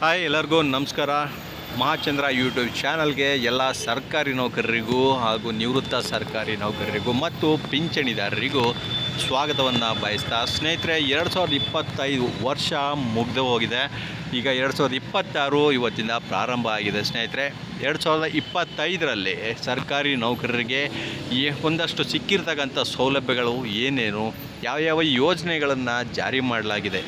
Hi ಎಲ್ಲರಿಗೂ ನಮಸ್ಕಾರ. Mahachandra YouTube ಚಾನಲ್ಗೆ ಎಲ್ಲ ಸರ್ಕಾರಿ ನೌಕರರಿಗೂ ಹಾಗೂ ನಿವೃತ್ತ ಸರ್ಕಾರಿ ನೌಕರರಿಗೂ ಮತ್ತು ಪಿಂಚಣಿದಾರರಿಗೂ ಸ್ವಾಗತವನ್ನು ಬಯಸ್ತಾ ಸ್ನೇಹಿತರೆ, 2025 ವರ್ಷ ಮುಗಿದು ಹೋಗಿದೆ. ಈಗ 2026 ಇವತ್ತಿಂದ ಪ್ರಾರಂಭ ಆಗಿದೆ. ಸ್ನೇಹಿತರೆ, 2025ರಲ್ಲಿ ಸರ್ಕಾರಿ ನೌಕರರಿಗೆ ಒಂದಷ್ಟು ಸಿಕ್ಕಿರ್ತಕ್ಕಂಥ ಸೌಲಭ್ಯಗಳು ಏನೇನು, ಯಾವ್ಯಾವ ಯೋಜನೆಗಳನ್ನು ಜಾರಿ ಮಾಡಲಾಗಿದೆ,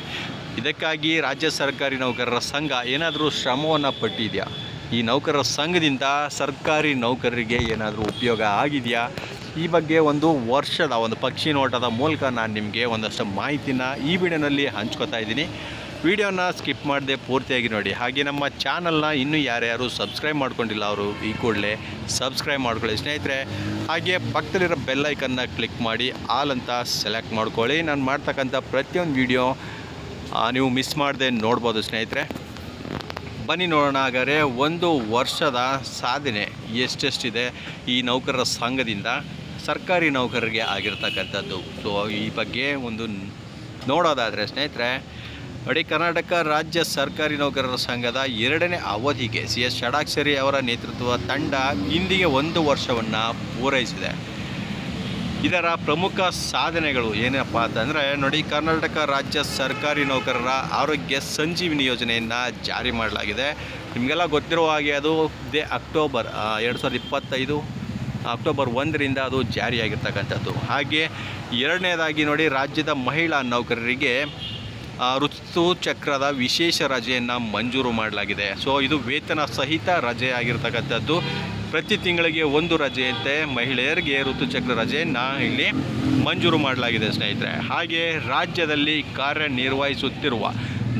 ಇದಕ್ಕಾಗಿ ರಾಜ್ಯ ಸರ್ಕಾರಿ ನೌಕರರ ಸಂಘ ಏನಾದರೂ ಶ್ರಮವನ್ನು ಪಟ್ಟಿದೆಯಾ, ಈ ನೌಕರರ ಸಂಘದಿಂದ ಸರ್ಕಾರಿ ನೌಕರರಿಗೆ ಏನಾದರೂ ಉಪಯೋಗ ಆಗಿದೆಯಾ, ಈ ಬಗ್ಗೆ ಒಂದು ವರ್ಷದ ಒಂದು ಪಕ್ಷಿ ನೋಟದ ಮೂಲಕ ನಾನು ನಿಮಗೆ ಒಂದಷ್ಟು ಮಾಹಿತಿನ ಈ ವಿಡಿಯೋನಲ್ಲಿ ಹಂಚ್ಕೋತಾ ಇದ್ದೀನಿ. ವಿಡಿಯೋನ ಸ್ಕಿಪ್ ಮಾಡದೆ ಪೂರ್ತಿಯಾಗಿ ನೋಡಿ. ಹಾಗೆ ನಮ್ಮ ಚಾನಲ್ನ ಇನ್ನೂ ಯಾರ್ಯಾರು ಸಬ್ಸ್ಕ್ರೈಬ್ ಮಾಡ್ಕೊಂಡಿಲ್ಲ ಅವರು ಈ ಕೂಡಲೇ ಸಬ್ಸ್ಕ್ರೈಬ್ ಮಾಡ್ಕೊಳ್ಳಿ ಸ್ನೇಹಿತರೆ. ಹಾಗೆ ಪಕ್ಕದಲ್ಲಿರೋ ಬೆಲ್ ಐಕನ್ನ ಕ್ಲಿಕ್ ಮಾಡಿ ಆಲ್ ಅಂತ ಸೆಲೆಕ್ಟ್ ಮಾಡ್ಕೊಳ್ಳಿ. ನಾನು ಮಾಡ್ತಕ್ಕಂಥ ಪ್ರತಿಯೊಂದು ವಿಡಿಯೋ ನೀವು ಮಿಸ್ ಮಾಡದೆ ನೋಡ್ಬೋದು ಸ್ನೇಹಿತರೆ. ಬನ್ನಿ ನೋಡೋಣ. ಹಾಗಾದರೆ ಒಂದು ವರ್ಷದ ಸಾಧನೆ ಎಷ್ಟೆಷ್ಟಿದೆ ಈ ನೌಕರರ ಸಂಘದಿಂದ ಸರ್ಕಾರಿ ನೌಕರರಿಗೆ ಆಗಿರ್ತಕ್ಕಂಥದ್ದು. ಸೊ ಈ ಬಗ್ಗೆ ಒಂದು ನೋಡೋದಾದರೆ ಸ್ನೇಹಿತರೆ ನೋಡಿ, ಕರ್ನಾಟಕ ರಾಜ್ಯ ಸರ್ಕಾರಿ ನೌಕರರ ಸಂಘದ 2ನೇ ಅವಧಿಗೆ CS ಷಡಾಕ್ಷರಿ ಅವರ ನೇತೃತ್ವದ ತಂಡ ಇಂದಿಗೆ 1 ವರ್ಷವನ್ನು ಪೂರೈಸಿದೆ. ಇದರ ಪ್ರಮುಖ ಸಾಧನೆಗಳು ಏನಪ್ಪ ಅಂತಂದರೆ ನೋಡಿ, ಕರ್ನಾಟಕ ರಾಜ್ಯ ಸರ್ಕಾರಿ ನೌಕರರ ಆರೋಗ್ಯ ಸಂಜೀವಿನಿ ಯೋಜನೆಯನ್ನು ಜಾರಿ ಮಾಡಲಾಗಿದೆ. ನಿಮಗೆಲ್ಲ ಗೊತ್ತಿರುವ ಹಾಗೆ ಅದು ಅಕ್ಟೋಬರ್ 2025 ಅಕ್ಟೋಬರ್ 1ರಿಂದ ಅದು ಜಾರಿಯಾಗಿರ್ತಕ್ಕಂಥದ್ದು. ಹಾಗೆ ಎರಡನೇದಾಗಿ ನೋಡಿ, ರಾಜ್ಯದ ಮಹಿಳಾ ನೌಕರರಿಗೆ ಋತುಚಕ್ರದ ವಿಶೇಷ ರಜೆಯನ್ನು ಮಂಜೂರು ಮಾಡಲಾಗಿದೆ. ಸೊ ಇದು ವೇತನ ಸಹಿತ ರಜೆ ಆಗಿರ್ತಕ್ಕಂಥದ್ದು. ಪ್ರತಿ ತಿಂಗಳಿಗೆ 1 ರಜೆಯಂತೆ ಮಹಿಳೆಯರಿಗೆ ಋತುಚಕ್ರ ರಜೆಯನ್ನು ಇಲ್ಲಿ ಮಂಜೂರು ಮಾಡಲಾಗಿದೆ ಸ್ನೇಹಿತರೆ. ಹಾಗೆ ರಾಜ್ಯದಲ್ಲಿ ಕಾರ್ಯನಿರ್ವಹಿಸುತ್ತಿರುವ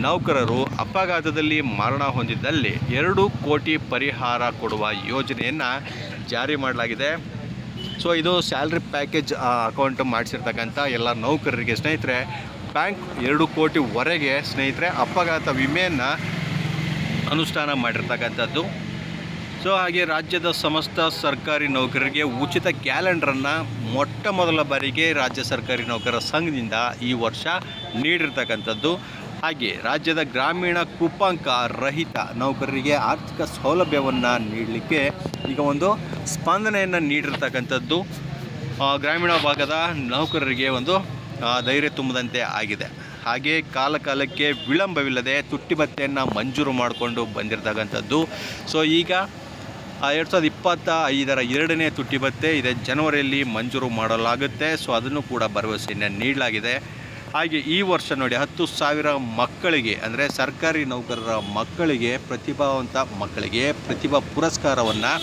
ನೌಕರರು ಅಪಘಾತದಲ್ಲಿ ಮರಣ ಹೊಂದಿದ್ದಲ್ಲಿ 2 ಕೋಟಿ ಪರಿಹಾರ ಕೊಡುವ ಯೋಜನೆಯನ್ನು ಜಾರಿ ಮಾಡಲಾಗಿದೆ. ಸೊ ಇದು ಸ್ಯಾಲ್ರಿ ಪ್ಯಾಕೇಜ್ ಅಕೌಂಟ್ ಮಾಡಿಸಿರ್ತಕ್ಕಂಥ ಎಲ್ಲ ನೌಕರರಿಗೆ ಸ್ನೇಹಿತರೆ ಬ್ಯಾಂಕ್ 2 ಕೋಟಿವರೆಗೆ ಸ್ನೇಹಿತರೆ ಅಪಘಾತ ವಿಮೆಯನ್ನು ಅನುಷ್ಠಾನ ಮಾಡಿರ್ತಕ್ಕಂಥದ್ದು. ಸೊ ಹಾಗೆ ರಾಜ್ಯದ ಸಮಸ್ತ ಸರ್ಕಾರಿ ನೌಕರರಿಗೆ ಉಚಿತ ಕ್ಯಾಲೆಂಡರನ್ನು ಮೊಟ್ಟ ಮೊದಲ ಬಾರಿಗೆ ರಾಜ್ಯ ಸರ್ಕಾರಿ ನೌಕರರ ಸಂಘದಿಂದ ಈ ವರ್ಷ ನೀಡಿರ್ತಕ್ಕಂಥದ್ದು. ಹಾಗೆ ರಾಜ್ಯದ ಗ್ರಾಮೀಣ ಕೃಪಾಂಕ ರಹಿತ ನೌಕರರಿಗೆ ಆರ್ಥಿಕ ಸೌಲಭ್ಯವನ್ನು ನೀಡಲಿಕ್ಕೆ ಈಗ ಒಂದು ಸ್ಪಂದನೆಯನ್ನು ನೀಡಿರ್ತಕ್ಕಂಥದ್ದು ಗ್ರಾಮೀಣ ಭಾಗದ ನೌಕರರಿಗೆ ಒಂದು ಧೈರ್ಯ ತುಂಬದಂತೆ ಆಗಿದೆ. ಹಾಗೆ ಕಾಲಕಾಲಕ್ಕೆ ವಿಳಂಬವಿಲ್ಲದೆ ತುಟ್ಟಿ ಭತ್ಯೆಯನ್ನು ಮಂಜೂರು ಮಾಡಿಕೊಂಡು ಬಂದಿರತಕ್ಕಂಥದ್ದು. ಸೊ ಈಗ 2025ರ 2ನೇ ತುಟ್ಟಿ ಭತ್ಯೆ ಇದೆ, ಜನವರಿಯಲ್ಲಿ ಮಂಜೂರು ಮಾಡಲಾಗುತ್ತೆ. ಸೊ ಅದನ್ನು ಕೂಡ ಭರವಸೆಯನ್ನು ನೀಡಲಾಗಿದೆ. ಹಾಗೆ ಈ ವರ್ಷ ನೋಡಿ 10,000 ಮಕ್ಕಳಿಗೆ ಅಂದರೆ ಸರ್ಕಾರಿ ನೌಕರರ ಮಕ್ಕಳಿಗೆ, ಪ್ರತಿಭಾವಂತ ಮಕ್ಕಳಿಗೆ ಪ್ರತಿಭಾ ಪುರಸ್ಕಾರವನ್ನು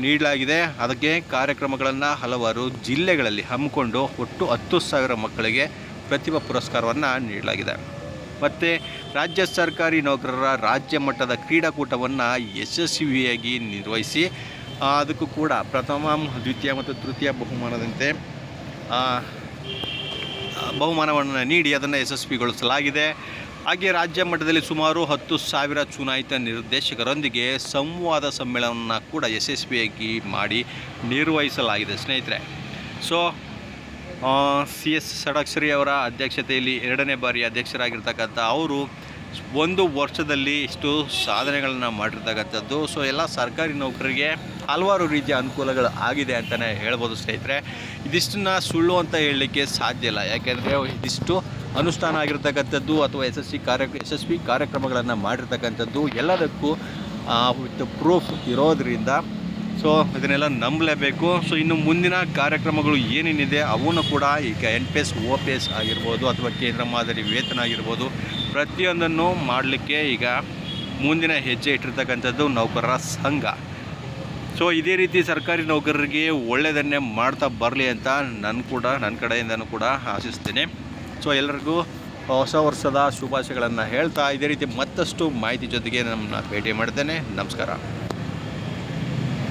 ನೀಡಲಾಗಿದೆ. ಅದಕ್ಕೆ ಕಾರ್ಯಕ್ರಮಗಳನ್ನು ಹಲವಾರು ಜಿಲ್ಲೆಗಳಲ್ಲಿ ಹಮ್ಮಿಕೊಂಡು ಒಟ್ಟು 10,000 ಮಕ್ಕಳಿಗೆ ಪ್ರತಿಭಾ ಪುರಸ್ಕಾರವನ್ನು ನೀಡಲಾಗಿದೆ. ಮತ್ತು ರಾಜ್ಯ ಸರ್ಕಾರಿ ನೌಕರರ ರಾಜ್ಯ ಮಟ್ಟದ ಕ್ರೀಡಾಕೂಟವನ್ನು ಯಶಸ್ವಿಯಾಗಿ ನಿರ್ವಹಿಸಿ ಅದಕ್ಕೂ ಕೂಡ ಪ್ರಥಮ, ದ್ವಿತೀಯ ಮತ್ತು ತೃತೀಯ ಬಹುಮಾನದಂತೆ ಬಹುಮಾನವನ್ನು ನೀಡಿ ಅದನ್ನು ಯಶಸ್ವಿಗೊಳಿಸಲಾಗಿದೆ. ಹಾಗೆ ರಾಜ್ಯ ಮಟ್ಟದಲ್ಲಿ ಸುಮಾರು 10,000 ಚುನಾಯಿತ ನಿರ್ದೇಶಕರೊಂದಿಗೆ ಸಂವಾದ ಸಮ್ಮೇಳನವನ್ನು ಕೂಡ ಯಶಸ್ವಿಯಾಗಿ ಮಾಡಿ ನಿರ್ವಹಿಸಲಾಗಿದೆ ಸ್ನೇಹಿತರೆ. ಸೊ CS ಷಡಾಕ್ಷರಿ ಅವರ ಅಧ್ಯಕ್ಷತೆಯಲ್ಲಿ 2ನೇ ಬಾರಿ ಅಧ್ಯಕ್ಷರಾಗಿರ್ತಕ್ಕಂಥ ಅವರು 1 ವರ್ಷದಲ್ಲಿ ಇಷ್ಟು ಸಾಧನೆಗಳನ್ನು ಮಾಡಿರ್ತಕ್ಕಂಥದ್ದು. ಸೊ ಎಲ್ಲ ಸರ್ಕಾರಿ ನೌಕರರಿಗೆ ಹಲವಾರು ರೀತಿಯ ಅನುಕೂಲಗಳು ಆಗಿದೆ ಅಂತಲೇ ಹೇಳ್ಬೋದು ಸ್ನೇಹಿತರೆ. ಇದಿಷ್ಟನ್ನು ಸುಳ್ಳು ಅಂತ ಹೇಳಲಿಕ್ಕೆ ಸಾಧ್ಯ ಇಲ್ಲ. ಯಾಕೆಂದರೆ ಇದಿಷ್ಟು ಅನುಷ್ಠಾನ ಆಗಿರ್ತಕ್ಕಂಥದ್ದು ಅಥವಾ ಯಶಸ್ವಿ ಕಾರ್ಯಕ್ರಮಗಳನ್ನು ಮಾಡಿರ್ತಕ್ಕಂಥದ್ದು ಎಲ್ಲದಕ್ಕೂ ವಿತ್ ಪ್ರೂಫ್ ಇರೋದರಿಂದ ಸೊ ಇದನ್ನೆಲ್ಲ ನಂಬಲೇಬೇಕು. ಸೊ ಇನ್ನು ಮುಂದಿನ ಕಾರ್ಯಕ್ರಮಗಳು ಏನೇನಿದೆ ಅವನು ಕೂಡ ಈಗ NPS OPS ಆಗಿರ್ಬೋದು ಅಥವಾ ಕೇಂದ್ರ ಮಾದರಿ ವೇತನ ಆಗಿರ್ಬೋದು ಪ್ರತಿಯೊಂದನ್ನು ಮಾಡಲಿಕ್ಕೆ ಈಗ ಮುಂದಿನ ಹೆಜ್ಜೆ ಇಟ್ಟಿರ್ತಕ್ಕಂಥದ್ದು ನೌಕರರ ಸಂಘ. ಸೊ ಇದೇ ರೀತಿ ಸರ್ಕಾರಿ ನೌಕರರಿಗೆ ಒಳ್ಳೆಯದನ್ನೇ ಮಾಡ್ತಾ ಬರಲಿ ಅಂತ ನನ್ನ ಕಡೆಯಿಂದನೂ ಕೂಡ ಆಶಿಸ್ತೇನೆ. ಸೊ ಎಲ್ಲರಿಗೂ ಹೊಸ ವರ್ಷದ ಶುಭಾಶಯಗಳನ್ನು ಹೇಳ್ತಾ ಇದೇ ರೀತಿ ಮತ್ತಷ್ಟು ಮಾಹಿತಿ ಜೊತೆಗೆ ನಮ್ಮನ್ನ ಭೇಟಿ ಮಾಡ್ತೇನೆ. ನಮಸ್ಕಾರ.